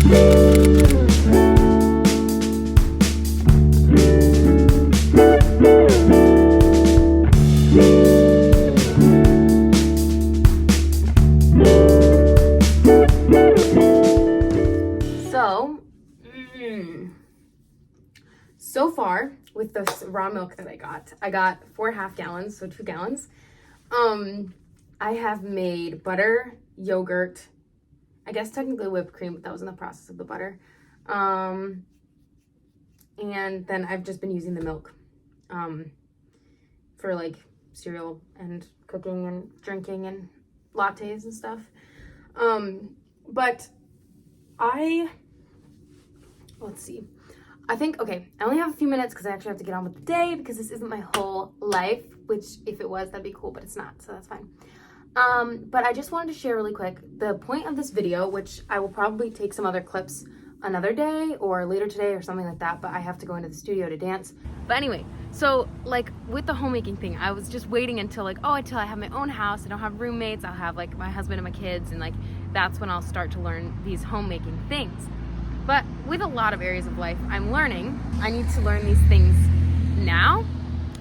So far, with the raw milk that I got 4.5 gallons, so 2 gallons. I have made butter, yogurt, I guess technically whipped cream, but that was in the process of the butter. And then I've just been using the milk for like cereal and cooking and drinking and lattes and stuff. But let's see. I think, okay, I only have a few minutes because I actually have to get on with the day because this isn't my whole life, which if it was, that'd be cool, but it's not, so that's fine. But I just wanted to share really quick the point of this video, which I will probably take some other clips another day or later today or something like that, but I have to go into the studio to dance. But anyway, so like with the homemaking thing, I was just waiting until until I have my own house, I don't have roommates, I'll have like my husband and my kids, and like that's when I'll start to learn these homemaking things. But with a lot of areas of life, I'm learning, I need to learn these things now.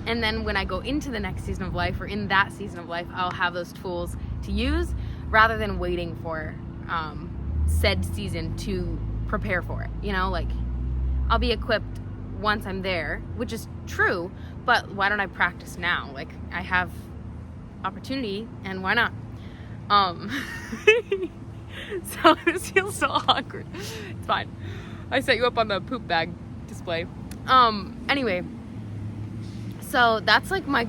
And then when I go into the next season of life, or in that season of life, I'll have those tools to use rather than waiting for said season to prepare for it. You know, like I'll be equipped once I'm there, which is true, but why don't I practice now? Like I have opportunity and why not? So this feels so awkward. It's fine. I set you up on the poop bag display. Anyway, so that's like my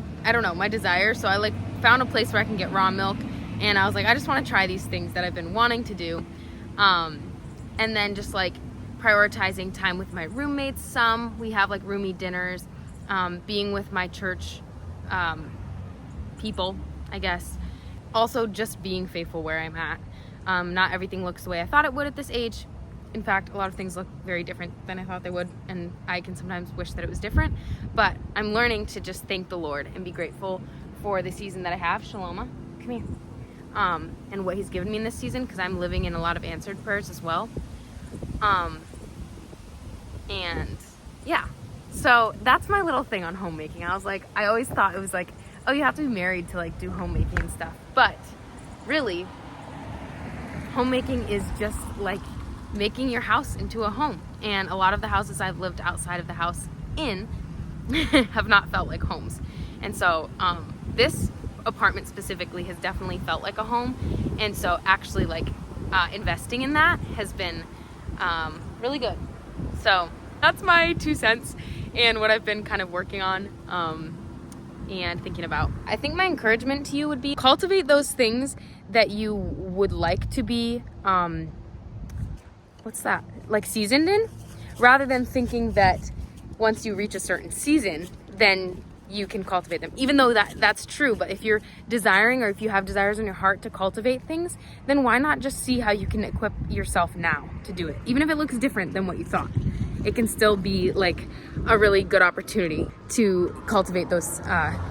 desire. So I like found a place where I can get raw milk, and I was like, I just want to try these things that I've been wanting to do. And then just like prioritizing time with my roommates. We have like roomie dinners, being with my church people, I guess. Also just being faithful where I'm at. Not everything looks the way I thought it would at this age. In fact, a lot of things look very different than I thought they would, and I can sometimes wish that it was different. But I'm learning to just thank the Lord and be grateful for the season that I have. Shaloma, come here. And what He's given me in this season, because I'm living in a lot of answered prayers as well. And yeah, so that's my little thing on homemaking. I always thought it was like, oh, you have to be married to like do homemaking and stuff. But really, homemaking is just like making your house into a home. And a lot of the houses I've lived outside of the house in have not felt like homes. And so this apartment specifically has definitely felt like a home. And so actually like investing in that has been really good. So that's my 2 cents and what I've been kind of working on and thinking about. I think my encouragement to you would be cultivate those things that you would like to be like seasoned in, rather than thinking that once you reach a certain season then you can cultivate them, even though that's true. But if you're desiring, or if you have desires in your heart to cultivate things, then why not just see how you can equip yourself now to do it? Even if it looks different than what you thought, it can still be like a really good opportunity to cultivate those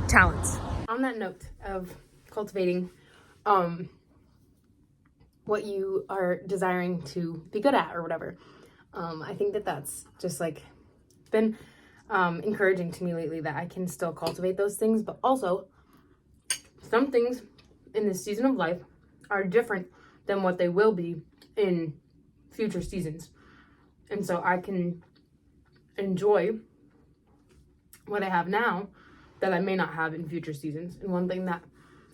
talents. On that note of cultivating what you are desiring to be good at or whatever, I think that's just like been encouraging to me lately, that I can still cultivate those things. But also, some things in this season of life are different than what they will be in future seasons, and so I can enjoy what I have now that I may not have in future seasons. And one thing that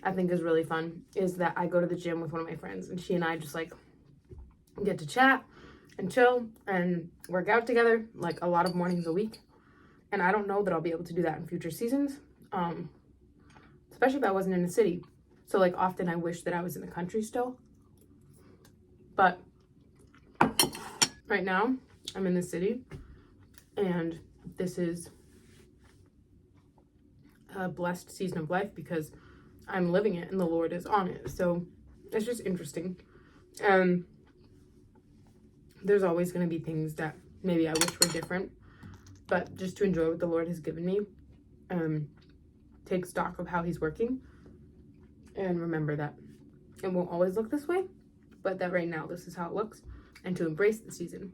I think is really fun is that I go to the gym with one of my friends, and she and I just like get to chat and chill and work out together like a lot of mornings a week. And I don't know that I'll be able to do that in future seasons, especially if I wasn't in the city. So like often I wish that I was in the country still, but right now I'm in the city, and this is a blessed season of life because I'm living it and the Lord is on it. So it's just interesting. There's always going to be things that maybe I wish were different, but just to enjoy what the Lord has given me, take stock of how He's working, and remember that it won't always look this way, but that right now this is how it looks. and to embrace the season,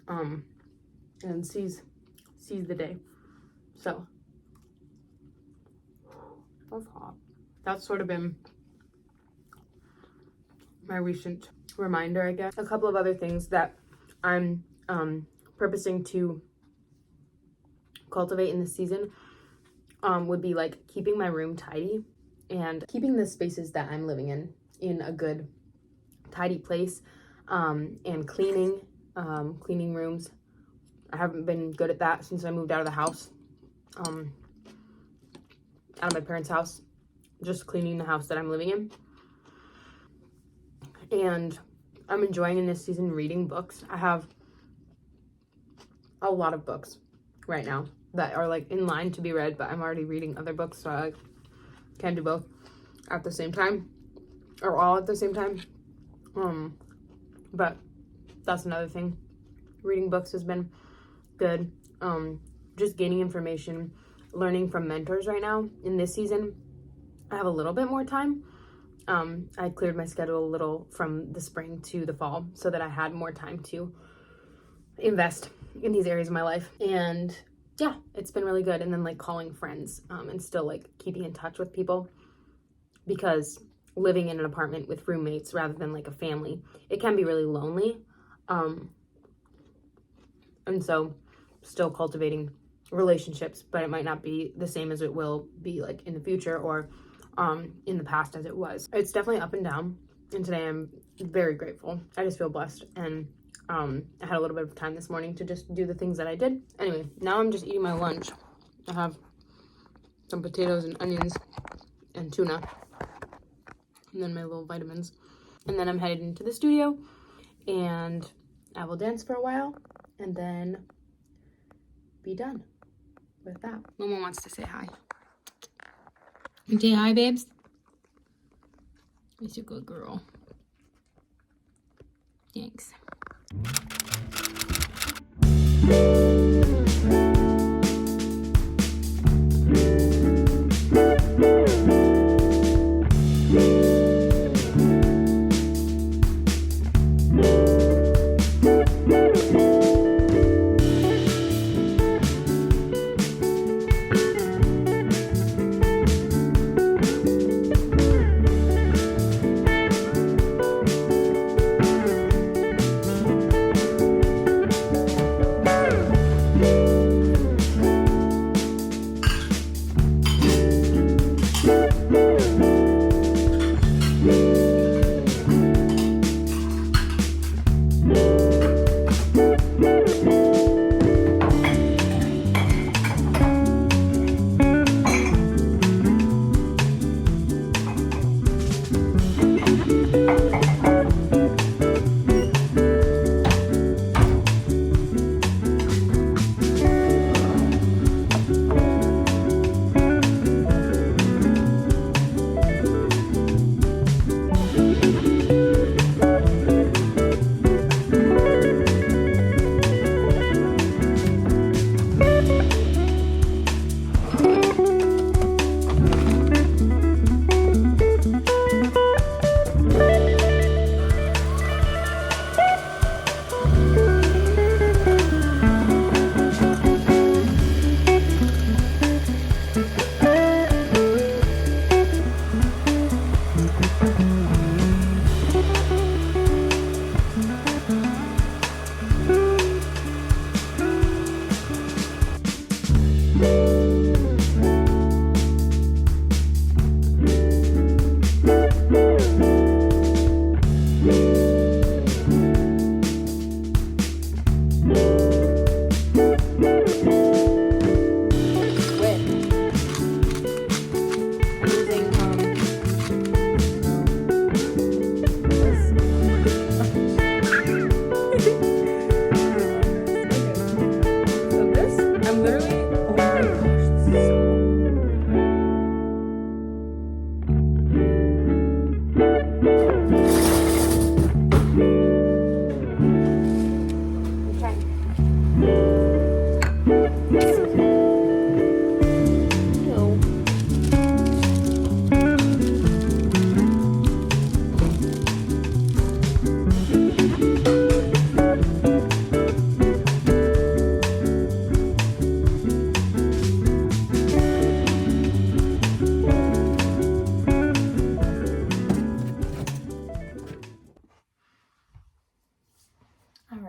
and seize the day. So that's hot. That's sort of been my recent reminder, I guess. A couple of other things that I'm purposing to cultivate in this season would be like keeping my room tidy and keeping the spaces that I'm living in a good tidy place, and cleaning rooms. I haven't been good at that since I moved out of the house, out of my parents' house, just cleaning the house that I'm living in. And I'm enjoying in this season reading books. I have a lot of books right now that are like in line to be read, but I'm already reading other books, so I can't do both at the same time, or all at the same time. But that's another thing. Reading books has been good. Just gaining information, learning from mentors right now. In this season, I have a little bit more time. I cleared my schedule a little from the spring to the fall so that I had more time to invest in these areas of my life. And yeah, it's been really good. And then like calling friends, and still like keeping in touch with people, because living in an apartment with roommates rather than like a family, it can be really lonely. And so still cultivating relationships, but it might not be the same as it will be like in the future or in the past as it was. It's definitely up and down, and today I'm very grateful. I just feel blessed, and I had a little bit of time this morning to just do the things that I did. Anyway, now I'm just eating my lunch. I have some potatoes and onions and tuna, and then my little vitamins. And then I'm headed into the studio, and I will dance for a while, and then be done with that. Mama wants to say hi. Say hi, babes. You're a good girl. Thanks.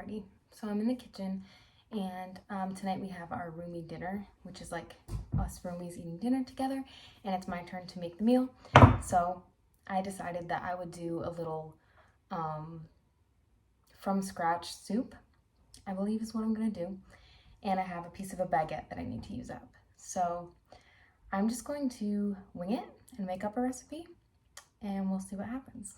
Alrighty, so I'm in the kitchen, and tonight we have our roomie dinner, which is like us roomies eating dinner together, and it's my turn to make the meal. So I decided that I would do a little from scratch soup, I believe is what I'm gonna do. And I have a piece of a baguette that I need to use up. So I'm just going to wing it and make up a recipe, and we'll see what happens.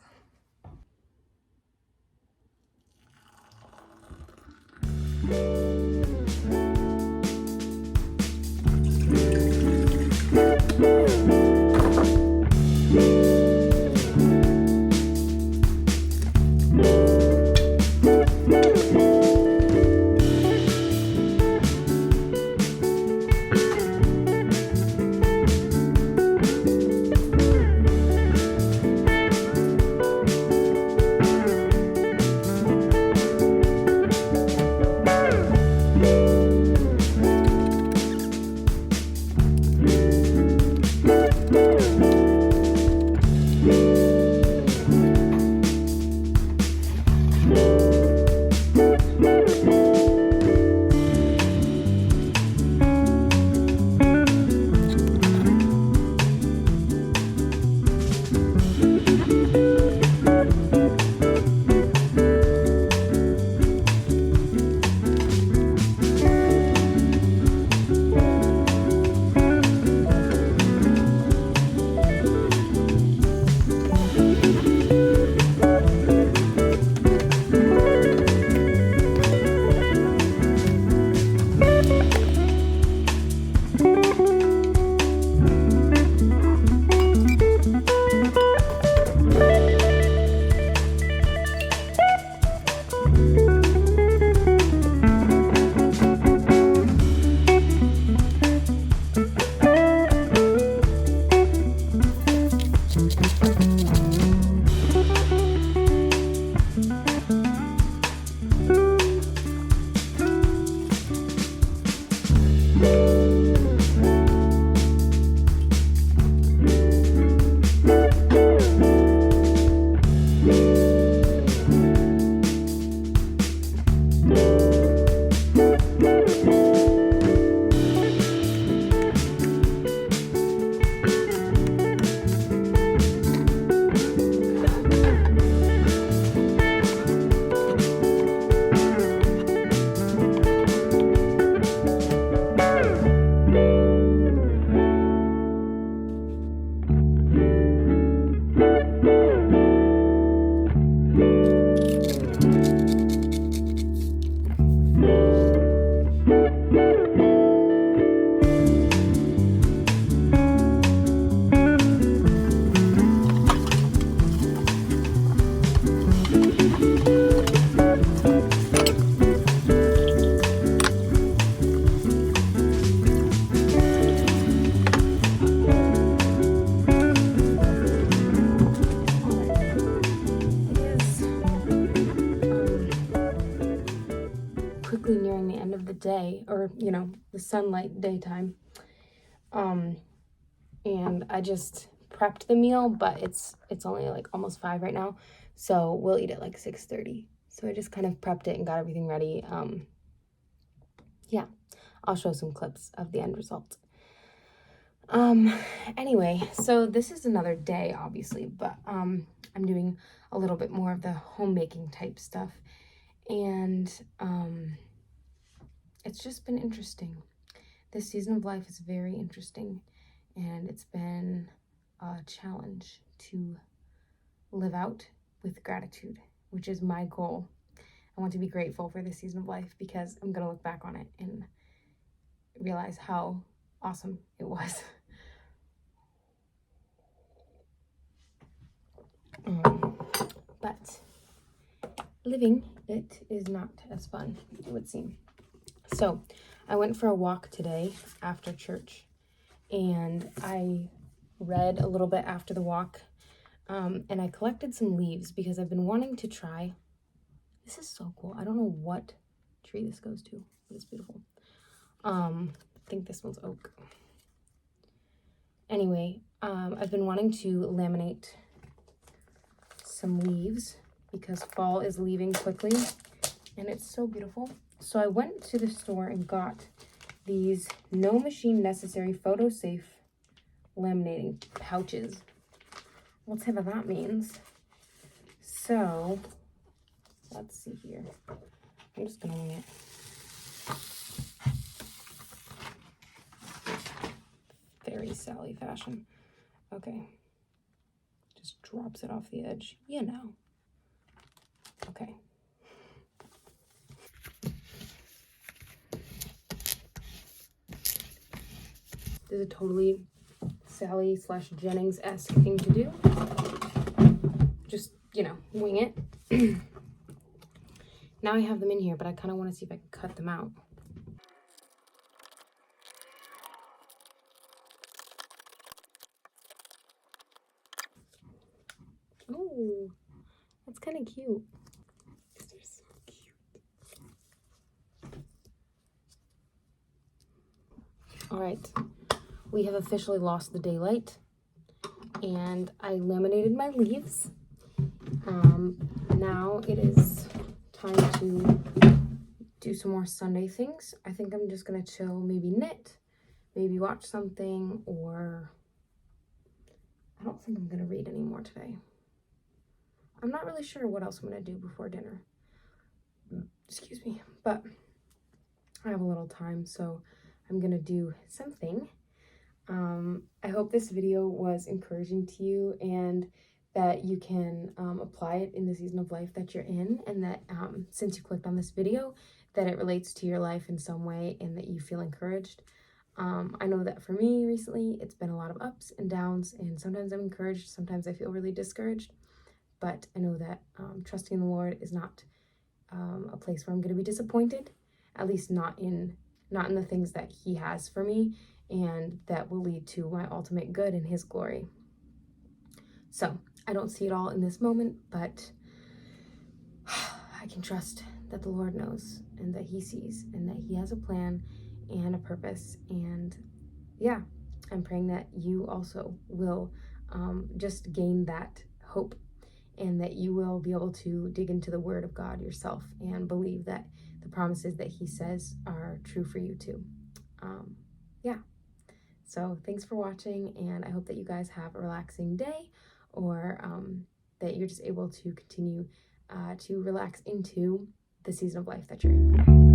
Quickly nearing the end of the day, or the sunlight daytime, and I just prepped the meal, but it's only like almost 5 right now, so we'll eat at like 6:30. So I just kind of prepped it and got everything ready. Yeah, I'll show some clips of the end result. Anyway, so this is another day, obviously, but I'm doing a little bit more of the homemaking type stuff, and it's just been interesting. This season of life is very interesting, and it's been a challenge to live out with gratitude, which is my goal. I want to be grateful for this season of life because I'm going to look back on it and realize how awesome it was. But living it is not as fun, it would seem. So I went for a walk today after church, and I read a little bit after the walk, and I collected some leaves because I've been wanting to try. This is so cool. I don't know what tree this goes to, but it's beautiful. I think this one's oak. Anyway, I've been wanting to laminate some leaves because fall is leaving quickly, and it's so beautiful. So I went to the store and got these no machine necessary photo safe laminating pouches. Whatever that means. So let's see here. I'm just gonna wing it. Very Sally fashion. Okay. Just drops it off the edge, you know. Okay. This is a totally Sally / Jennings-esque thing to do. Just, you know, wing it. Now I have them in here, but I kind of want to see if I can cut them out. Oh, that's kind of cute. They're so cute. All right, we have officially lost the daylight, and I laminated my leaves. Now it is time to do some more Sunday things. I think I'm just gonna chill, maybe knit, maybe watch something, or I don't think I'm gonna read anymore today. I'm not really sure what else I'm gonna do before dinner. Excuse me, but I have a little time, so I'm gonna do something. I hope this video was encouraging to you and that you can apply it in the season of life that you're in, and that since you clicked on this video, that it relates to your life in some way and that you feel encouraged. I know that for me recently, it's been a lot of ups and downs, and sometimes I'm encouraged, sometimes I feel really discouraged, but I know that trusting the Lord is not a place where I'm going to be disappointed, at least not in the things that He has for me, and that will lead to my ultimate good and His glory. So I don't see it all in this moment, but I can trust that the Lord knows and that He sees and that He has a plan and a purpose. And yeah, I'm praying that you also will just gain that hope, and that you will be able to dig into the Word of God yourself and believe that the promises that He says are true for you too. Yeah. So thanks for watching, and I hope that you guys have a relaxing day, or that you're just able to continue to relax into the season of life that you're in.